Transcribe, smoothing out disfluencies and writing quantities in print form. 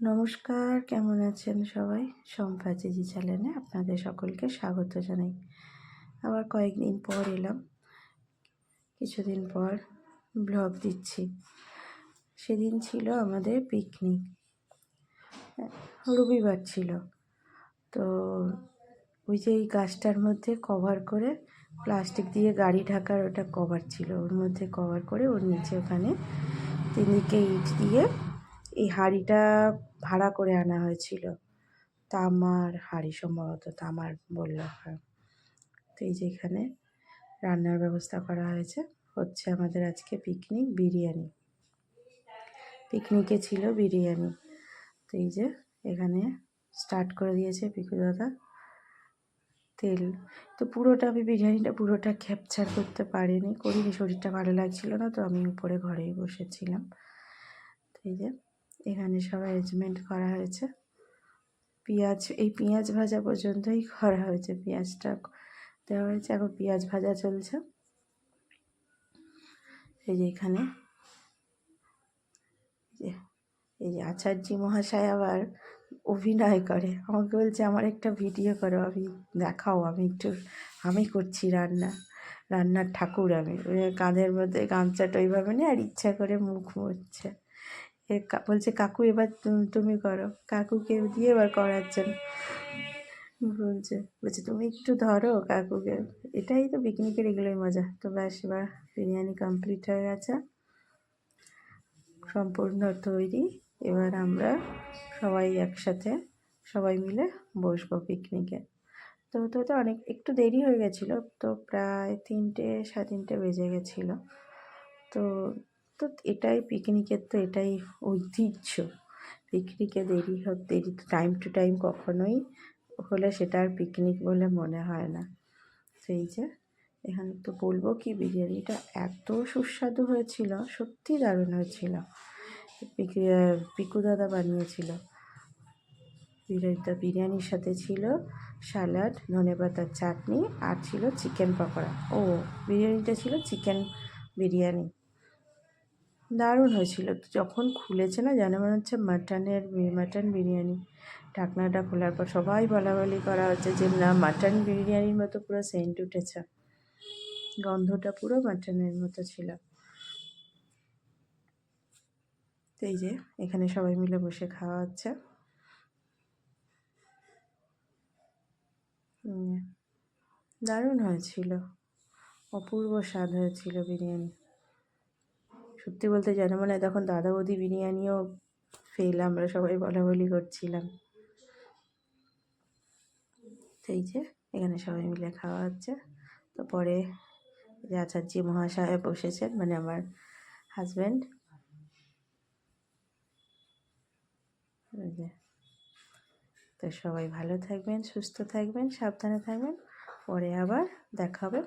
নমস্কার, কেমন আছেন সবাই? শম্পা জিজি চ্যানেলে আপনাদের সকলকে স্বাগত জানাই। আবার কয়েকদিন পর এলাম, কিছুদিন পর ব্লগ দিচ্ছি। সেদিন ছিল আমাদের পিকনিক, রবিবার ছিল। তো ওই যে এই গাছটার মধ্যে কভার করে প্লাস্টিক দিয়ে গাড়ি ঢাকার ওটা কভার ছিল, ওর মধ্যে কভার করে ওর নিচে ওখানে তিনদিকে ইট দিয়ে এই হাঁড়িটা ভাড়া করে আনা হয়েছিল। তামার হাঁড়ি, সম্ভবত তামার বলল। হ্যাঁ, তো এই যে এখানে রান্নার ব্যবস্থা করা হয়েছে। হচ্ছে আমাদের আজকে পিকনিক, বিরিয়ানি। পিকনিকে ছিল বিরিয়ানি। তো এই যে এখানে স্টার্ট করে দিয়েছে পিকু দাদা। তেল তো পুরোটা আমি বিরিয়ানিটা পুরোটা ক্যাপচার করতে পারিনি, শরীরটা ভালো লাগছিল না, তো আমি উপরে ঘরেই বসেছিলাম। তো এই যে এখানে সব অ্যারেঞ্জমেন্ট করা হয়েছে। পেঁয়াজ ভাজা পর্যন্তই করা হয়েছে, পেঁয়াজটা দেওয়া হয়েছে, এখন পেঁয়াজ ভাজা চলছে। এই যে এখানে এই যে আচার্যি মহাশয় আবার অভিনয় করে, আমাকে বলছে আমার একটা ভিডিও করো, আমি দেখাও, আমি করছি রান্নার ঠাকুর। আমি কাঁধের মধ্যে গামছাটা ওইভাবে নিয়ে আর ইচ্ছা করে মুখ মুছছে। বলছে কাকু এবার তুমি করো, কাকুকে দিয়ে এবার করাচ্ছেন। বলছে তুমি একটু ধরো কাকুকে। এটাই তো পিকনিকের, এগুলোই মজা। তো ব্যাস, এবার বিরিয়ানি কমপ্লিট হয়ে গেছে, সম্পূর্ণ তৈরি। এবার আমরা সবাই একসাথে সবাই মিলে বসবো পিকনিকে। তো অনেক একটু দেরি হয়ে গেছিলো, তো প্রায় 3টে 3:30 বেজে গেছিলো। তো তো এটাই পিকনিকের, তো এটাই ঐতিহ্য। পিকনিকে দেরি টাইম টু টাইম কখনোই হলে সেটা আর পিকনিক বলে মনে হয় না। সেই যে এখানে তো বলবো কি, বিরিয়ানিটা এত সুস্বাদু হয়েছিল, সত্যি দারুণ হয়েছিল। পিকু দাদা বানিয়েছিল বিরিয়ানিটা। বিরিয়ানির সাথে ছিল স্যালাড, ধনেপাতার চাটনি, আর ছিল চিকেন পকোড়া। বিরিয়ানিটা ছিল চিকেন বিরিয়ানি, দারুণ হয়েছিল। যখন খুলেছে না, যেন মনে হচ্ছে মাটন বিরিয়ানি। ঢাকনাটা খোলার পর সবাই বলাবলি করা হচ্ছে যে না, মাটন বিরিয়ানির মতো পুরো সেন্ট উঠেছে, গন্ধটা পুরো মাটনের মতো ছিল। তো এই যে এখানে সবাই মিলে বসে খাওয়া হচ্ছে। দারুণ হয়েছিল, অপূর্ব স্বাদ হয়েছিল বিরিয়ানি। সত্যি বলতে যেন মনে হয় তখন দাদা বৌদি বিরিয়ানিও ফেল, আমরা সবাই বলাবলি করছিলাম। সেই যে এখানে সবাই মিলে খাওয়া হচ্ছে। তো পরে যে আচার্য মহাশয় বসেছেন, মানে আমার হাজব্যান্ড। তো সবাই ভালো থাকবেন, সুস্থ থাকবেন, সাবধানে থাকবেন। পরে আবার দেখা হবে।